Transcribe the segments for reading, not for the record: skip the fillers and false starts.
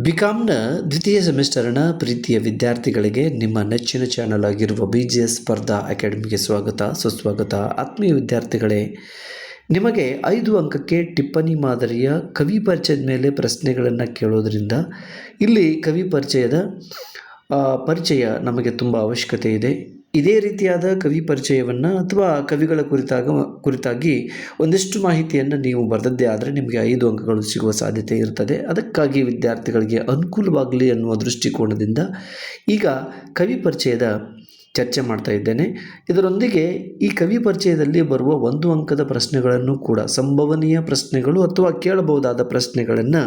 ಬಿಕಾಮ್ನ ದ್ವಿತೀಯ ಸೆಮಿಸ್ಟರ್ನ ಪ್ರೀತಿಯ ವಿದ್ಯಾರ್ಥಿಗಳಿಗೆ ನಿಮ್ಮ ನೆಚ್ಚಿನ ಚಾನಲ್ ಆಗಿರುವ BGS ಸ್ಪರ್ಧಾ ಅಕಾಡೆಮಿಗೆ ಸುಸ್ವಾಗತ. ಆತ್ಮೀಯ ವಿದ್ಯಾರ್ಥಿಗಳೇ, ನಿಮಗೆ 5 ಅಂಕಕ್ಕೆ ಟಿಪ್ಪಣಿ ಮಾದರಿಯ ಕವಿ ಪರಿಚಯದ ಮೇಲೆ ಪ್ರಶ್ನೆಗಳನ್ನು ಕೇಳೋದ್ರಿಂದ ಇಲ್ಲಿ ಕವಿ ಪರಿಚಯ ನಮಗೆ ತುಂಬ ಅವಶ್ಯಕತೆ ಇದೆ. ಇದೇ ರೀತಿಯಾದ ಕವಿ ಪರಿಚಯವನ್ನು ಅಥವಾ ಕವಿಗಳ ಕುರಿತಾಗಿ ಒಂದಿಷ್ಟು ಮಾಹಿತಿಯನ್ನು ನೀವು ಬರೆದದ್ದೇ ಆದರೆ ನಿಮಗೆ 5 ಅಂಕಗಳು ಸಿಗುವ ಸಾಧ್ಯತೆ ಇರ್ತದೆ. ಅದಕ್ಕಾಗಿ ವಿದ್ಯಾರ್ಥಿಗಳಿಗೆ ಅನುಕೂಲವಾಗಲಿ ಅನ್ನುವ ದೃಷ್ಟಿಕೋನದಿಂದ ಈಗ ಕವಿ ಪರಿಚಯದ ಚರ್ಚೆ ಮಾಡ್ತಾ ಇದ್ದೇನೆ. ಇದರೊಂದಿಗೆ ಈ ಕವಿ ಪರಿಚಯದಲ್ಲಿ ಬರುವ 1 ಅಂಕದ ಪ್ರಶ್ನೆಗಳನ್ನು ಕೂಡ, ಸಂಭವನೀಯ ಪ್ರಶ್ನೆಗಳು ಅಥವಾ ಕೇಳಬಹುದಾದ ಪ್ರಶ್ನೆಗಳನ್ನು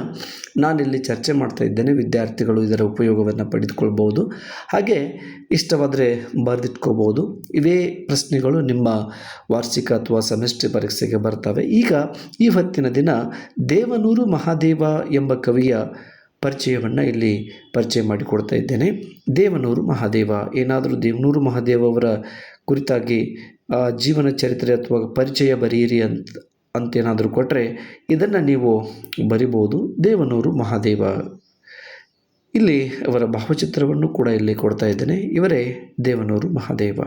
ನಾನಿಲ್ಲಿ ಚರ್ಚೆ ಮಾಡ್ತಾ ಇದ್ದೇನೆ. ವಿದ್ಯಾರ್ಥಿಗಳು ಇದರ ಉಪಯೋಗವನ್ನು ಪಡೆದುಕೊಳ್ಬೋದು. ಹಾಗೆ ಇಷ್ಟವಾದರೆ ಬರೆದಿಟ್ಕೋಬೋದು. ಇವೇ ಪ್ರಶ್ನೆಗಳು ನಿಮ್ಮ ವಾರ್ಷಿಕ ಅಥವಾ ಸೆಮಿಸ್ಟರ್ ಪರೀಕ್ಷೆಗೆ ಬರ್ತವೆ. ಈಗ ಈ ಹೊತ್ತಿನ ದಿನ ದೇವನೂರು ಮಹಾದೇವ ಎಂಬ ಕವಿಯ ಪರಿಚಯವನ್ನು ಇಲ್ಲಿ ಪರಿಚಯ ಮಾಡಿಕೊಡ್ತಾ ಇದ್ದೇನೆ. ದೇವನೂರು ಮಹಾದೇವ, ಏನಾದರೂ ದೇವನೂರು ಮಹಾದೇವ ಅವರ ಕುರಿತಾಗಿ ಜೀವನ ಚರಿತ್ರೆ ಅಥವಾ ಪರಿಚಯ ಬರೆಯಿರಿ ಅಂತೇನಾದರೂ ಕೊಟ್ಟರೆ ಇದನ್ನು ನೀವು ಬರಿಬೋದು. ದೇವನೂರು ಮಹಾದೇವ, ಇಲ್ಲಿ ಅವರ ಭಾವಚಿತ್ರವನ್ನು ಕೂಡ ಇಲ್ಲಿ ಕೊಡ್ತಾ ಇದ್ದೇನೆ. ಇವರೇ ದೇವನೂರು ಮಹಾದೇವ.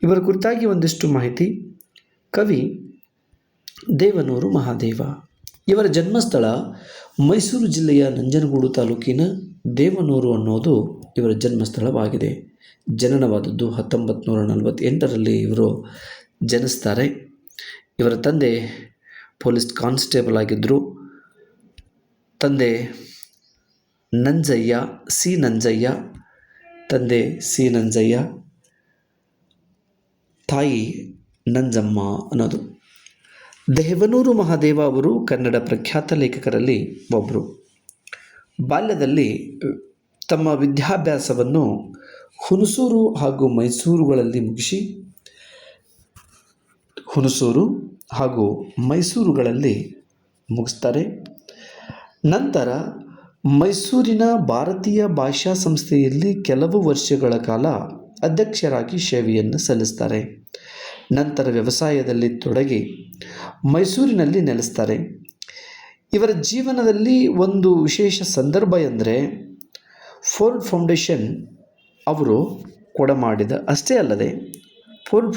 ಇವರ ಕುರಿತಾಗಿ ಒಂದಿಷ್ಟು ಮಾಹಿತಿ. ಕವಿ ದೇವನೂರು ಮಹಾದೇವ, ಇವರ ಜನ್ಮಸ್ಥಳ ಮೈಸೂರು ಜಿಲ್ಲೆಯ ನಂಜನಗೂಡು ತಾಲೂಕಿನ ದೇವನೂರು ಅನ್ನೋದು ಇವರ ಜನ್ಮಸ್ಥಳವಾಗಿದೆ. ಜನನವಾದದ್ದು 1948ರಲ್ಲಿ ಇವರು ಜನಿಸ್ತಾರೆ. ಇವರ ತಂದೆ ಪೊಲೀಸ್ ಕಾನ್ಸ್ಟೇಬಲ್ ಆಗಿದ್ದರು. ತಂದೆ ನಂಜಯ್ಯ, ಸಿ ನಂಜಯ್ಯ, ತಾಯಿ ನಂಜಮ್ಮ ಅನ್ನೋದು. ದೇವನೂರು ಮಹಾದೇವ ಅವರು ಕನ್ನಡ ಪ್ರಖ್ಯಾತ ಲೇಖಕರಲ್ಲಿ ಒಬ್ಬರು. ಬಾಲ್ಯದಲ್ಲಿ ತಮ್ಮ ವಿದ್ಯಾಭ್ಯಾಸವನ್ನು ಹುಣಸೂರು ಹಾಗೂ ಮೈಸೂರುಗಳಲ್ಲಿ ಮುಗಿಸ್ತಾರೆ. ನಂತರ ಮೈಸೂರಿನ ಭಾರತೀಯ ಭಾಷಾ ಸಂಸ್ಥೆಯಲ್ಲಿ ಕೆಲವು ವರ್ಷಗಳ ಕಾಲ ಅಧ್ಯಕ್ಷರಾಗಿ ಸೇವೆಯನ್ನು ಸಲ್ಲಿಸ್ತಾರೆ. ನಂತರ ವ್ಯವಸಾಯದಲ್ಲಿ ತೊಡಗಿ ಮೈಸೂರಿನಲ್ಲಿ ನೆಲೆಸ್ತಾರೆ. ಇವರ ಜೀವನದಲ್ಲಿ ಒಂದು ವಿಶೇಷ ಸಂದರ್ಭ ಎಂದರೆ ಫೋರ್ಡ್ ಫೌಂಡೇಶನ್ ಅವರು ಅಷ್ಟೇ ಅಲ್ಲದೆ ಫೋರ್ಡ್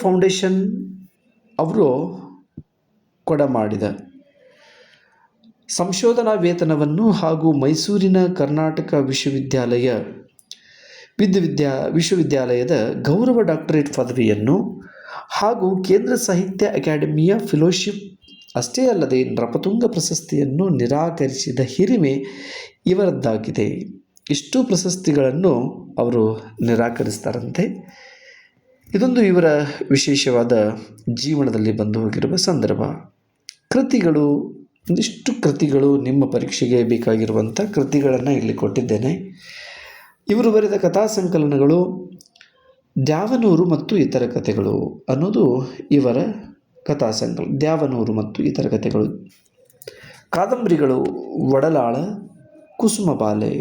ಫೌಂಡೇಶನ್ ಅವರು ಕೊಡಮಾಡಿದ ಸಂಶೋಧನಾ ವೇತನವನ್ನು ಹಾಗೂ ಮೈಸೂರಿನ ಕರ್ನಾಟಕ ವಿಶ್ವವಿದ್ಯಾಲಯದ ಗೌರವ ಡಾಕ್ಟರೇಟ್ ಪದವಿಯನ್ನು ಹಾಗೂ ಕೇಂದ್ರ ಸಾಹಿತ್ಯ ಅಕಾಡೆಮಿಯ ಫೆಲೋಶಿಪ್ ಅಷ್ಟೇ ಅಲ್ಲದೆ ನೃಪತುಂಗ ಪ್ರಶಸ್ತಿಯನ್ನು ನಿರಾಕರಿಸಿದ ಹಿರಿಮೆ ಇವರದ್ದಾಗಿದೆ. ಇಷ್ಟು ಪ್ರಶಸ್ತಿಗಳನ್ನು ಅವರು ನಿರಾಕರಿಸ್ತಾರಂತೆ. ಇದೊಂದು ಇವರ ವಿಶೇಷವಾದ ಜೀವನದಲ್ಲಿ ಬಂದು ಹೋಗಿರುವ ಸಂದರ್ಭ. ಒಂದಿಷ್ಟು ಕೃತಿಗಳು ನಿಮ್ಮ ಪರೀಕ್ಷೆಗೆ ಬೇಕಾಗಿರುವಂಥ ಕೃತಿಗಳನ್ನು ಇಲ್ಲಿ ಕೊಟ್ಟಿದ್ದೇನೆ. ಇವರು ಬರೆದ ಕಥಾ ಸಂಕಲನಗಳು ದ್ಯಾವನೂರು ಮತ್ತು ಇತರ ಕಥೆಗಳು ಅನ್ನೋದು ಇವರ ಕಥಾ ಸಂಕಲನ. ದ್ಯಾವನೂರು ಮತ್ತು ಇತರ ಕಥೆಗಳು. ಕಾದಂಬರಿಗಳು ಒಡಲಾಳ, ಕುಸುಮಬಾಲೆ.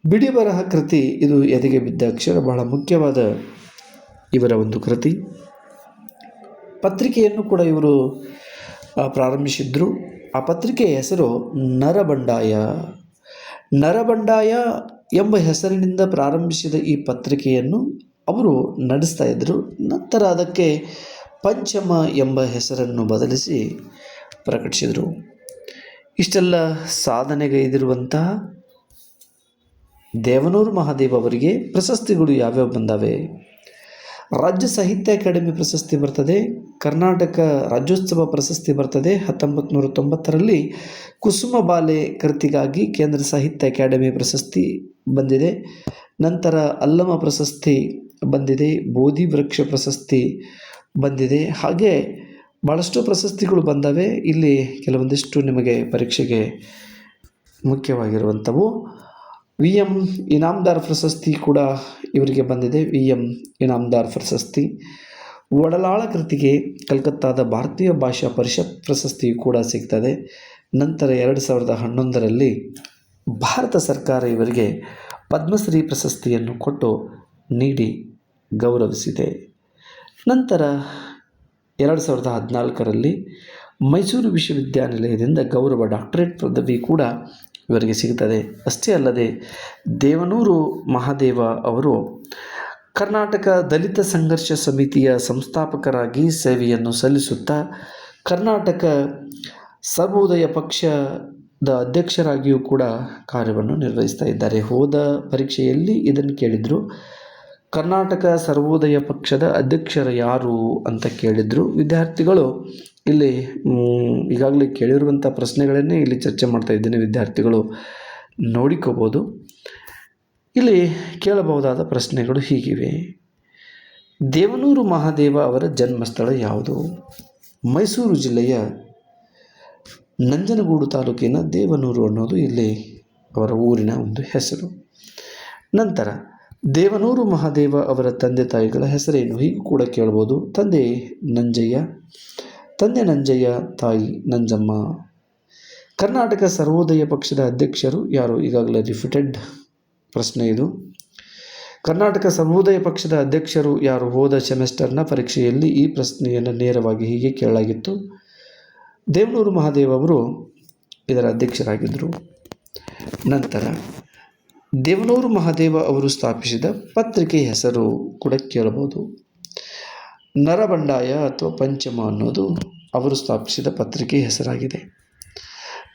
ಬಿಡಿ ಬರಹ ಕೃತಿ ಇದು ಎದೆಗೆ ಬಿದ್ದ ಅಕ್ಷರ, ಬಹಳ ಮುಖ್ಯವಾದ ಇವರ ಒಂದು ಕೃತಿ. ಪತ್ರಿಕೆಯನ್ನು ಕೂಡ ಇವರು ಪ್ರಾರಂಭಿಸಿದ್ರು. ಆ ಪತ್ರಿಕೆಯ ಹೆಸರು ನರಬಂಡಾಯ ಎಂಬ ಹೆಸರಿನಿಂದ ಪ್ರಾರಂಭಿಸಿದ ಈ ಪತ್ರಿಕೆಯನ್ನು ಅವರು ನಡೆಸ್ತಾ ಇದ್ದರು. ನಂತರ ಅದಕ್ಕೆ ಪಂಚಮ ಎಂಬ ಹೆಸರನ್ನು ಬದಲಿಸಿ ಪ್ರಕಟಿಸಿದರು. ಇಷ್ಟೆಲ್ಲ ಸಾಧನೆಗೈದಿರುವಂತಹ ದೇವನೂರು ಮಹಾದೇವ ಅವರಿಗೆ ಪ್ರಶಸ್ತಿಗಳು ಯಾವ್ಯಾವ ಬಂದಾವೆ? ರಾಜ್ಯ ಸಾಹಿತ್ಯ ಅಕಾಡೆಮಿ ಪ್ರಶಸ್ತಿ ಬರ್ತದೆ. ಕರ್ನಾಟಕ ರಾಜ್ಯೋತ್ಸವ ಪ್ರಶಸ್ತಿ ಬರ್ತದೆ 1990ರಲ್ಲಿ. ಕುಸುಮಬಾಲೆ ಕೃತಿಗಾಗಿ ಕೇಂದ್ರ ಸಾಹಿತ್ಯ ಅಕಾಡೆಮಿ ಪ್ರಶಸ್ತಿ ಬಂದಿದೆ. ನಂತರ ಅಲ್ಲಮ ಪ್ರಶಸ್ತಿ ಬಂದಿದೆ, ಬೋಧಿ ವೃಕ್ಷ ಪ್ರಶಸ್ತಿ ಬಂದಿದೆ. ಹಾಗೆ ಭಾಳಷ್ಟು ಪ್ರಶಸ್ತಿಗಳು ಬಂದವೆ. ಇಲ್ಲಿ ಕೆಲವೊಂದಿಷ್ಟು ನಿಮಗೆ ಪರೀಕ್ಷೆಗೆ ಮುಖ್ಯವಾಗಿರುವಂಥವು. VM ಇನಾಮದಾರ್ ಪ್ರಶಸ್ತಿ ಕೂಡ ಇವರಿಗೆ ಬಂದಿದೆ. VM ಇನಾಮದಾರ್ ಪ್ರಶಸ್ತಿ. ಒಡಲಾಳ ಕೃತಿಗೆ ಕಲ್ಕತ್ತಾದ ಭಾರತೀಯ ಭಾಷಾ ಪರಿಷತ್ ಪ್ರಶಸ್ತಿ ಕೂಡ ಸಿಗ್ತದೆ. ನಂತರ 2011ರಲ್ಲಿ ಭಾರತ ಸರ್ಕಾರ ಇವರಿಗೆ ಪದ್ಮಶ್ರೀ ಪ್ರಶಸ್ತಿಯನ್ನು ನೀಡಿ ಗೌರವಿಸಿದೆ. ನಂತರ 2014ರಲ್ಲಿ ಮೈಸೂರು ವಿಶ್ವವಿದ್ಯಾನಿಲಯದಿಂದ ಗೌರವ ಡಾಕ್ಟರೇಟ್ ಪದವಿ ಕೂಡ ಇವರಿಗೆ ಸಿಗುತ್ತದೆ. ಅಷ್ಟೇ ಅಲ್ಲದೆ ದೇವನೂರು ಮಹಾದೇವ ಅವರು ಕರ್ನಾಟಕ ದಲಿತ ಸಂಘರ್ಷ ಸಮಿತಿಯ ಸಂಸ್ಥಾಪಕರಾಗಿ ಸೇವೆಯನ್ನು ಸಲ್ಲಿಸುತ್ತಾ ಕರ್ನಾಟಕ ಸರ್ವೋದಯ ಪಕ್ಷದ ಅಧ್ಯಕ್ಷರಾಗಿಯೂ ಕೂಡ ಕಾರ್ಯವನ್ನು ನಿರ್ವಹಿಸ್ತಾ ಇದ್ದಾರೆ. ಹೋದ ಪರೀಕ್ಷೆಯಲ್ಲಿ ಇದನ್ನು ಕೇಳಿದರು, ಕರ್ನಾಟಕ ಸರ್ವೋದಯ ಪಕ್ಷದ ಅಧ್ಯಕ್ಷರು ಯಾರು ಅಂತ ಕೇಳಿದರು. ವಿದ್ಯಾರ್ಥಿಗಳು ಇಲ್ಲಿ ಈಗಾಗಲೇ ಕೇಳಿರುವಂಥ ಪ್ರಶ್ನೆಗಳನ್ನೇ ಇಲ್ಲಿ ಚರ್ಚೆ ಮಾಡ್ತಾ ಇದ್ದೇನೆ, ವಿದ್ಯಾರ್ಥಿಗಳು ನೋಡಿಕೋಬೋದು. ಇಲ್ಲಿ ಕೇಳಬಹುದಾದ ಪ್ರಶ್ನೆಗಳು ಹೀಗಿವೆ. ದೇವನೂರು ಮಹಾದೇವ ಅವರ ಜನ್ಮಸ್ಥಳ ಯಾವುದು? ಮೈಸೂರು ಜಿಲ್ಲೆಯ ನಂಜನಗೂಡು ತಾಲೂಕಿನ ದೇವನೂರು ಅನ್ನೋದು ಇಲ್ಲಿ ಅವರ ಊರಿನ ಒಂದು ಹೆಸರು. ನಂತರ ದೇವನೂರು ಮಹಾದೇವ ಅವರ ತಂದೆ ತಾಯಿಗಳ ಹೆಸರೇನು? ಹೀಗೂ ಕೂಡ ಕೇಳ್ಬೋದು. ತಂದೆ ನಂಜಯ್ಯ, ತಾಯಿ ನಂಜಮ್ಮ. ಕರ್ನಾಟಕ ಸರ್ವೋದಯ ಪಕ್ಷದ ಅಧ್ಯಕ್ಷರು ಯಾರು? ಈಗಾಗಲೇ ರಿಪೀಟೆಡ್ ಪ್ರಶ್ನೆ ಇದು. ಕರ್ನಾಟಕ ಸರ್ವೋದಯ ಪಕ್ಷದ ಅಧ್ಯಕ್ಷರು ಯಾರು? ಹೋದ ಸೆಮಿಸ್ಟರ್ನ ಪರೀಕ್ಷೆಯಲ್ಲಿ ಈ ಪ್ರಶ್ನೆಯನ್ನು ನೇರವಾಗಿ ಹೀಗೆ ಕೇಳಲಾಗಿತ್ತು. ದೇವನೂರು ಮಹಾದೇವ ಅವರು ಇದರ ಅಧ್ಯಕ್ಷರಾಗಿದ್ದರು. ನಂತರ ದೇವನೂರು ಮಹಾದೇವ ಅವರು ಸ್ಥಾಪಿಸಿದ ಪತ್ರಿಕೆ ಹೆಸರು ಕೂಡ ಕೇಳಬಹುದು. ನರಬಂಡಾಯ ಅಥವಾ ಪಂಚಮ ಅನ್ನೋದು ಅವರು ಸ್ಥಾಪಿಸಿದ ಪತ್ರಿಕೆ ಹೆಸರಾಗಿದೆ.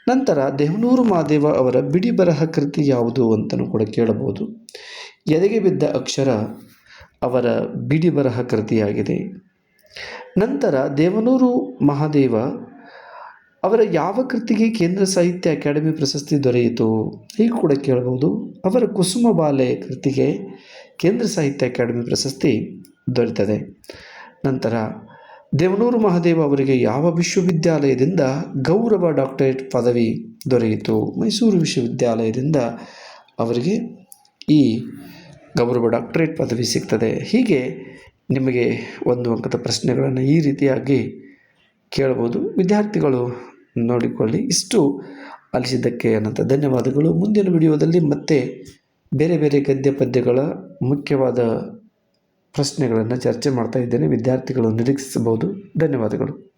ನಂತರ ದೇವನೂರು ಮಹಾದೇವ ಅವರ ಬಿಡಿ ಬರಹ ಕೃತಿ ಯಾವುದು ಅಂತಲೂ ಕೂಡ ಕೇಳಬಹುದು. ಎದೆಗೆ ಬಿದ್ದ ಅಕ್ಷರ ಅವರ ಬಿಡಿ ಬರಹ ಕೃತಿಯಾಗಿದೆ. ನಂತರ ದೇವನೂರು ಮಹಾದೇವ ಅವರ ಯಾವ ಕೃತಿಗೆ ಕೇಂದ್ರ ಸಾಹಿತ್ಯ ಅಕಾಡೆಮಿ ಪ್ರಶಸ್ತಿ ದೊರೆಯಿತು? ಹೀಗೂ ಕೂಡ ಕೇಳಬಹುದು. ಅವರ ಕುಸುಮ ಬಾಲೆ ಕೃತಿಗೆ ಕೇಂದ್ರ ಸಾಹಿತ್ಯ ಅಕಾಡೆಮಿ ಪ್ರಶಸ್ತಿ ದೊರೆತದೆ. ನಂತರ ದೇವನೂರು ಮಹಾದೇವ ಅವರಿಗೆ ಯಾವ ವಿಶ್ವವಿದ್ಯಾಲಯದಿಂದ ಗೌರವ ಡಾಕ್ಟರೇಟ್ ಪದವಿ ದೊರೆಯಿತು? ಮೈಸೂರು ವಿಶ್ವವಿದ್ಯಾಲಯದಿಂದ ಅವರಿಗೆ ಈ ಗೌರವ ಡಾಕ್ಟರೇಟ್ ಪದವಿ ಸಿಗ್ತದೆ. ಹೀಗೆ ನಿಮಗೆ ಒಂದು ಅಂಕದ ಪ್ರಶ್ನೆಗಳನ್ನು ಈ ರೀತಿಯಾಗಿ ಕೇಳ್ಬೋದು. ವಿದ್ಯಾರ್ಥಿಗಳು ನೋಡಿಕೊಳ್ಳಿ. ಇಷ್ಟು ಆಲಿಸಿದ್ದಕ್ಕೆ ಅನಂತ ಧನ್ಯವಾದಗಳು. ಮುಂದಿನ ವಿಡಿಯೋದಲ್ಲಿ ಮತ್ತೆ ಬೇರೆ ಬೇರೆ ಗದ್ಯ ಪದ್ಯಗಳ ಮುಖ್ಯವಾದ ಪ್ರಶ್ನೆಗಳನ್ನು ಚರ್ಚೆ ಮಾಡ್ತಾ ಇದ್ದೇನೆ. ವಿದ್ಯಾರ್ಥಿಗಳು ನಿರೀಕ್ಷಿಸಬಹುದು. ಧನ್ಯವಾದಗಳು.